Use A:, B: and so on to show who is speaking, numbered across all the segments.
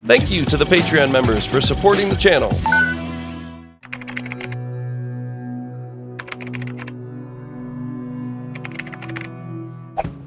A: Thank you to the Patreon members for supporting the channel.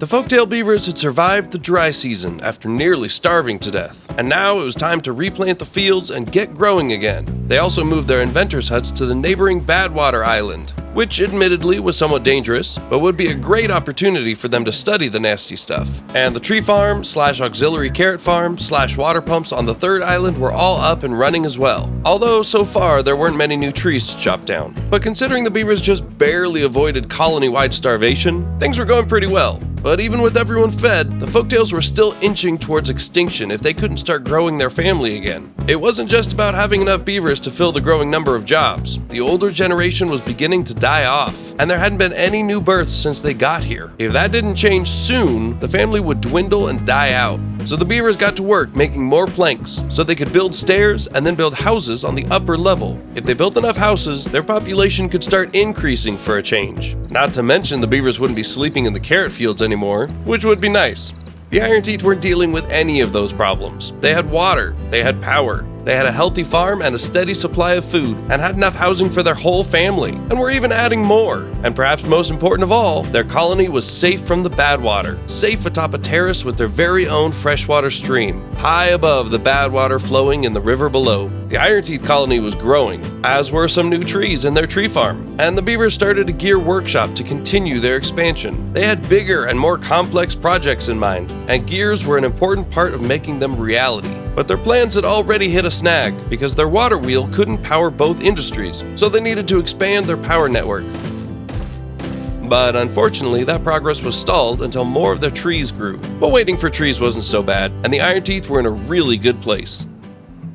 A: The Folktale Beavers had survived the dry season after nearly starving to death, and now it was time to replant the fields and get growing again. They also moved their inventors' huts to the neighboring Badwater Island, which admittedly was somewhat dangerous, but would be a great opportunity for them to study the nasty stuff. And the tree farm / auxiliary carrot farm / water pumps on the third island were all up and running as well. Although so far there weren't many new trees to chop down. But considering the beavers just barely avoided colony-wide starvation, things were going pretty well. But even with everyone fed, the Folktales were still inching towards extinction if they couldn't start growing their family again. It wasn't just about having enough beavers to fill the growing number of jobs. The older generation was beginning to die off, and there hadn't been any new births since they got here. If that didn't change soon, the family would dwindle and die out. So the beavers got to work making more planks so they could build stairs and then build houses on the upper level. If they built enough houses, their population could start increasing for a change. Not to mention the beavers wouldn't be sleeping in the carrot fields anymore, which would be nice. The Iron Teeth weren't dealing with any of those problems. They had water, they had power, they had a healthy farm and a steady supply of food, and had enough housing for their whole family, and were even adding more. And perhaps most important of all, their colony was safe from the bad water, safe atop a terrace with their very own freshwater stream, high above the bad water flowing in the river below. The Iron Teeth colony was growing, as were some new trees in their tree farm, and the beavers started a gear workshop to continue their expansion. They had bigger and more complex projects in mind, and gears were an important part of making them reality. But their plans had already hit a snag because their water wheel couldn't power both industries, so they needed to expand their power network. But unfortunately, that progress was stalled until more of their trees grew. But waiting for trees wasn't so bad, and the Iron Teeth were in a really good place.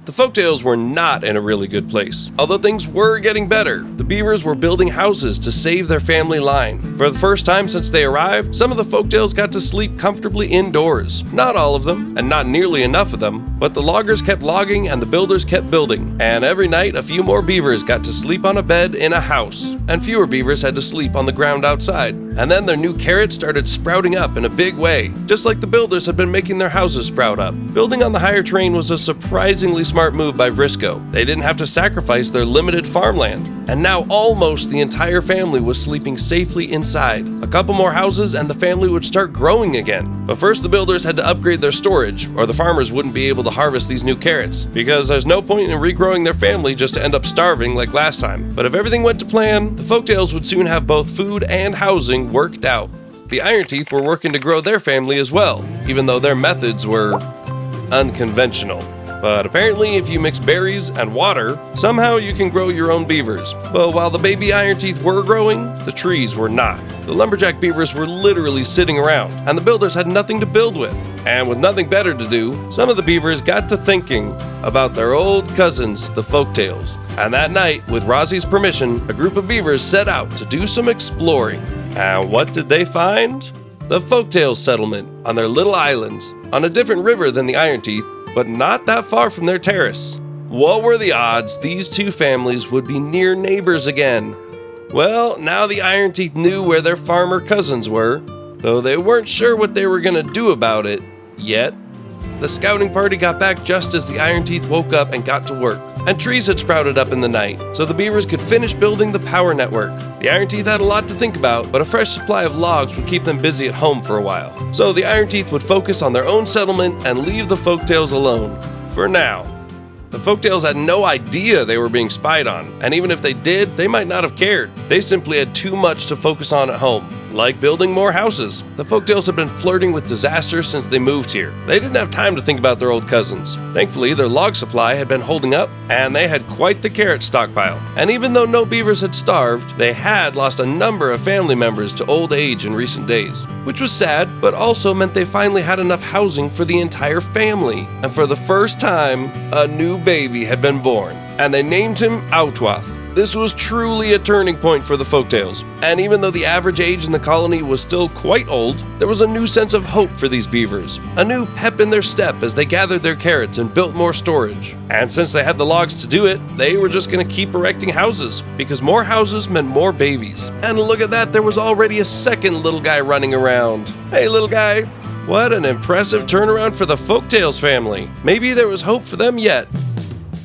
A: The Folktales were not in a really good place. Although things were getting better, the beavers were building houses to save their family line. For the first time since they arrived, some of the Folktales got to sleep comfortably indoors. Not all of them, and not nearly enough of them, but the loggers kept logging and the builders kept building. And every night, a few more beavers got to sleep on a bed in a house, and fewer beavers had to sleep on the ground outside. And then their new carrots started sprouting up in a big way, just like the builders had been making their houses sprout up. Building on the higher terrain was a surprisingly smart move by Briscoe. They didn't have to sacrifice their limited farmland, and now almost the entire family was sleeping safely inside. A couple more houses and the family would start growing again. But first the builders had to upgrade their storage, or the farmers wouldn't be able to harvest these new carrots, because there's no point in regrowing their family just to end up starving like last time. But if everything went to plan, the Folktales would soon have both food and housing worked out. The Iron Teeth were working to grow their family as well, even though their methods were unconventional. But apparently if you mix berries and water, somehow you can grow your own beavers. But while the baby Iron Teeth were growing, the trees were not. The lumberjack beavers were literally sitting around, and the builders had nothing to build with. And with nothing better to do, some of the beavers got to thinking about their old cousins, the Folktales. And that night, with Rosie's permission, a group of beavers set out to do some exploring. And what did they find? The Folktales settlement on their little islands, on a different river than the Iron Teeth, but not that far from their terrace. What were the odds these two families would be near neighbors again? Well, now the Iron Teeth knew where their farmer cousins were, though they weren't sure what they were going to do about it yet. The scouting party got back just as the Iron Teeth woke up and got to work, and trees had sprouted up in the night, so the beavers could finish building the power network. The Iron Teeth had a lot to think about, but a fresh supply of logs would keep them busy at home for a while. So the Iron Teeth would focus on their own settlement and leave the Folktales alone. For now. The Folktales had no idea they were being spied on, and even if they did, they might not have cared. They simply had too much to focus on at home, like building more houses. The Folktales had been flirting with disaster since they moved here. They didn't have time to think about their old cousins. Thankfully, their log supply had been holding up, and they had quite the carrot stockpile. And even though no beavers had starved, they had lost a number of family members to old age in recent days, which was sad, but also meant they finally had enough housing for the entire family. And for the first time, a new baby had been born, and they named him Outwath, This was truly a turning point for the Folktales, and even though the average age in the colony was still quite old, there was a new sense of hope for these beavers, a new pep in their step as they gathered their carrots and built more storage. And since they had the logs to do it, they were just going to keep erecting houses, because more houses meant more babies. And look at that, there was already a second little guy running around. Hey little guy, what an impressive turnaround for the Folktales family. Maybe there was hope for them yet.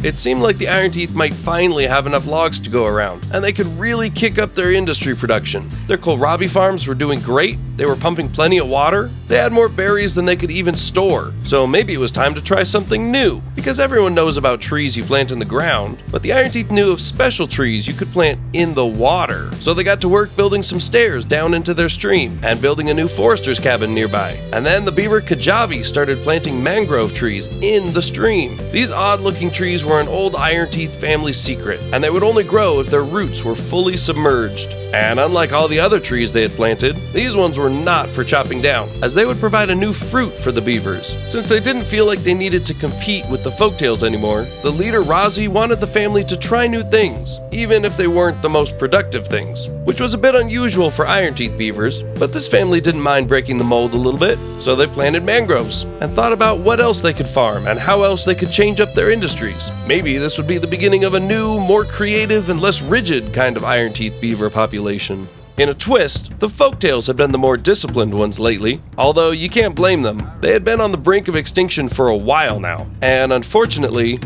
A: It seemed like the Iron Teeth might finally have enough logs to go around, and they could really kick up their industry production. Their kohlrabi farms were doing great, they were pumping plenty of water, they had more berries than they could even store, so maybe it was time to try something new. Because everyone knows about trees you plant in the ground, but the Iron Teeth knew of special trees you could plant in the water. So they got to work building some stairs down into their stream, and building a new forester's cabin nearby. And then the beaver Kajabi started planting mangrove trees in the stream. These odd-looking trees were an old Iron Teeth family secret, and they would only grow if their roots were fully submerged. And unlike all the other trees they had planted, these ones were not for chopping down, as they would provide a new fruit for the beavers. Since they didn't feel like they needed to compete with the Folktales anymore, the leader Rozzy wanted the family to try new things, even if they weren't the most productive things, which was a bit unusual for Iron Teeth beavers, but this family didn't mind breaking the mold a little bit, so they planted mangroves, and thought about what else they could farm and how else they could change up their industries. Maybe this would be the beginning of a new, more creative and less rigid kind of Iron Teeth beaver population. In a twist, the Folktales have been the more disciplined ones lately, although you can't blame them. They had been on the brink of extinction for a while now, and unfortunately,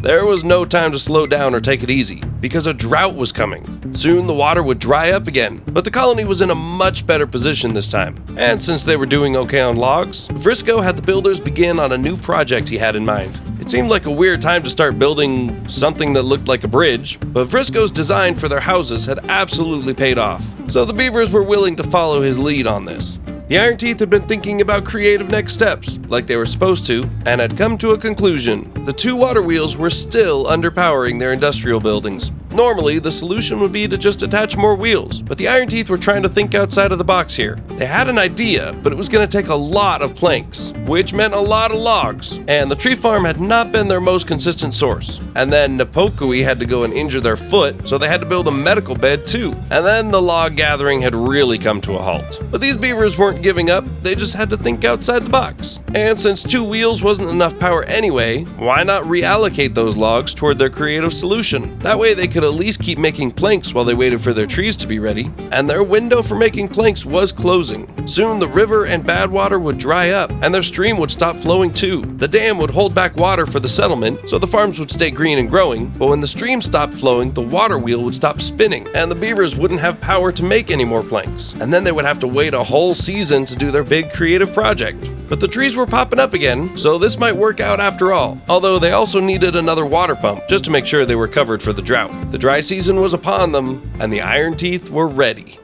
A: there was no time to slow down or take it easy, because a drought was coming. Soon the water would dry up again, but the colony was in a much better position this time. And since they were doing okay on logs, Vrisco had the builders begin on a new project he had in mind. It seemed like a weird time to start building something that looked like a bridge, but Vrisco's design for their houses had absolutely paid off, so the beavers were willing to follow his lead on this. The Iron Teeth had been thinking about creative next steps, like they were supposed to, and had come to a conclusion. The two water wheels were still underpowering their industrial buildings. Normally, the solution would be to just attach more wheels, but the Iron Teeth were trying to think outside of the box here. They had an idea, but it was going to take a lot of planks, which meant a lot of logs, and the tree farm had not been their most consistent source. And then Napokui had to go and injure their foot, so they had to build a medical bed too. And then the log gathering had really come to a halt. But these beavers weren't giving up, they just had to think outside the box. And since two wheels wasn't enough power anyway, why not reallocate those logs toward their creative solution? That way they could at least keep making planks while they waited for their trees to be ready. And their window for making planks was closing. Soon the river and bad water would dry up, and their stream would stop flowing too. The dam would hold back water for the settlement, so the farms would stay green and growing, but when the stream stopped flowing, the water wheel would stop spinning, and the beavers wouldn't have power to make any more planks. And then they would have to wait a whole season to do their big creative project. But the trees were popping up again, so this might work out after all. Although they also needed another water pump, just to make sure they were covered for the drought. The dry season was upon them, and the Iron Teeth were ready.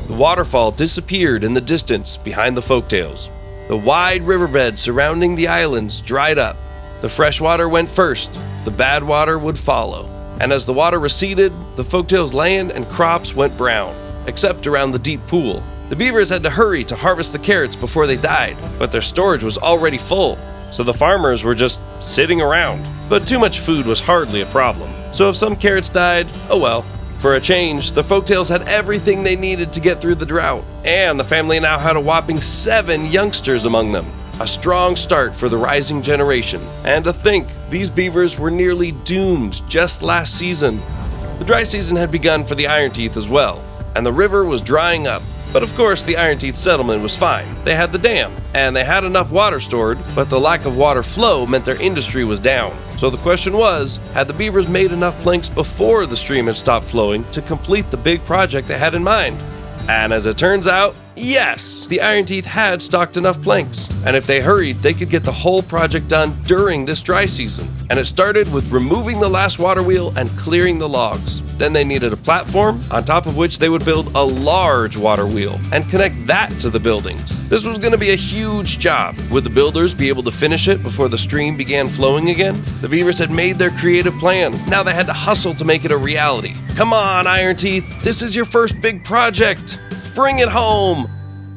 A: The waterfall disappeared in the distance behind the Folktales. The wide riverbed surrounding the islands dried up. The fresh water went first, the bad water would follow. And as the water receded, the Folktales' land and crops went brown, except around the deep pool. The beavers had to hurry to harvest the carrots before they died, but their storage was already full, so the farmers were just sitting around. But too much food was hardly a problem, so if some carrots died, oh well. For a change, the Folktales had everything they needed to get through the drought, and the family now had a whopping 7 youngsters among them. A strong start for the rising generation, and to think, these beavers were nearly doomed just last season. The dry season had begun for the Iron Teeth as well, and the river was drying up. But of course, the Iron Teeth settlement was fine. They had the dam, and they had enough water stored, but the lack of water flow meant their industry was down. So the question was, had the beavers made enough planks before the stream had stopped flowing to complete the big project they had in mind? And as it turns out, yes! The Iron Teeth had stocked enough planks, and if they hurried, they could get the whole project done during this dry season. And it started with removing the last water wheel and clearing the logs. Then they needed a platform, on top of which they would build a large water wheel and connect that to the buildings. This was going to be a huge job. Would the builders be able to finish it before the stream began flowing again? The beavers had made their creative plan. Now they had to hustle to make it a reality. Come on, Iron Teeth, this is your first big project. Bring it home!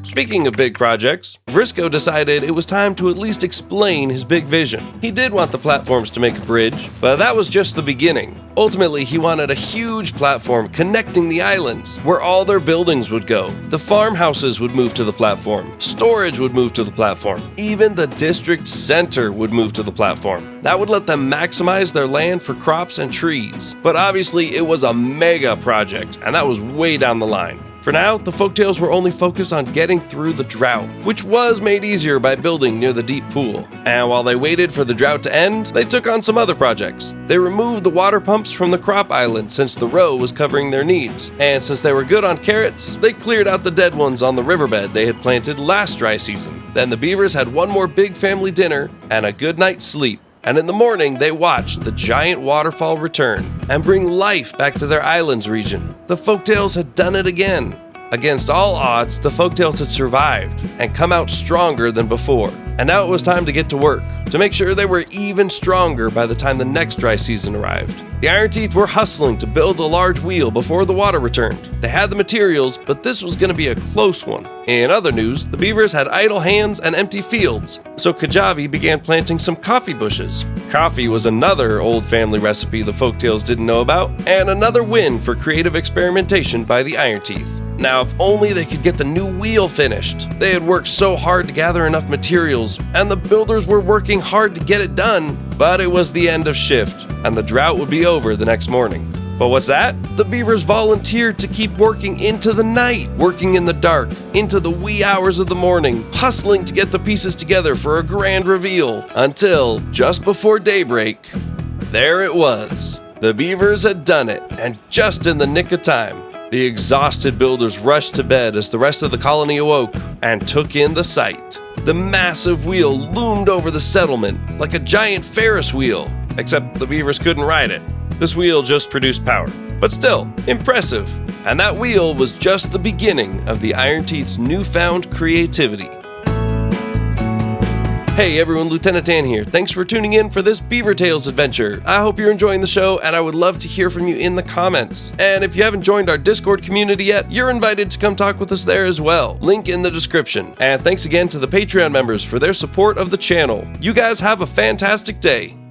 A: Speaking of big projects, Briscoe decided it was time to at least explain his big vision. He did want the platforms to make a bridge, but that was just the beginning. Ultimately, he wanted a huge platform connecting the islands, where all their buildings would go. The farmhouses would move to the platform, storage would move to the platform, even the district center would move to the platform. That would let them maximize their land for crops and trees. But obviously, it was a mega project, and that was way down the line. For now, the Folktales were only focused on getting through the drought, which was made easier by building near the deep pool. And while they waited for the drought to end, they took on some other projects. They removed the water pumps from the crop island since the row was covering their needs. And since they were good on carrots, they cleared out the dead ones on the riverbed they had planted last dry season. Then the Beavers had one more big family dinner and a good night's sleep. And in the morning, they watched the giant waterfall return and bring life back to their islands region. The Folktales had done it again. Against all odds, the Folktales had survived and come out stronger than before. And now it was time to get to work, to make sure they were even stronger by the time the next dry season arrived. The Iron Teeth were hustling to build a large wheel before the water returned. They had the materials, but this was going to be a close one. In other news, the Beavers had idle hands and empty fields, so Kajabi began planting some coffee bushes. Coffee was another old family recipe the Folktales didn't know about, and another win for creative experimentation by the Iron Teeth. Now, if only they could get the new wheel finished. They had worked so hard to gather enough materials, and the builders were working hard to get it done, but it was the end of shift, and the drought would be over the next morning. But what's that? The Beavers volunteered to keep working into the night, working in the dark, into the wee hours of the morning, hustling to get the pieces together for a grand reveal, until, just before daybreak, there it was. The Beavers had done it, and just in the nick of time. The exhausted builders rushed to bed as the rest of the colony awoke and took in the sight. The massive wheel loomed over the settlement like a giant Ferris wheel, except the Beavers couldn't ride it. This wheel just produced power, but still, impressive. And that wheel was just the beginning of the Iron Teeth's newfound creativity. Hey everyone, Lieutenant Dan here. Thanks for tuning in for this Beaver Tales adventure. I hope you're enjoying the show, and I would love to hear from you in the comments. And if you haven't joined our Discord community yet, you're invited to come talk with us there as well. Link in the description. And thanks again to the Patreon members for their support of the channel. You guys have a fantastic day.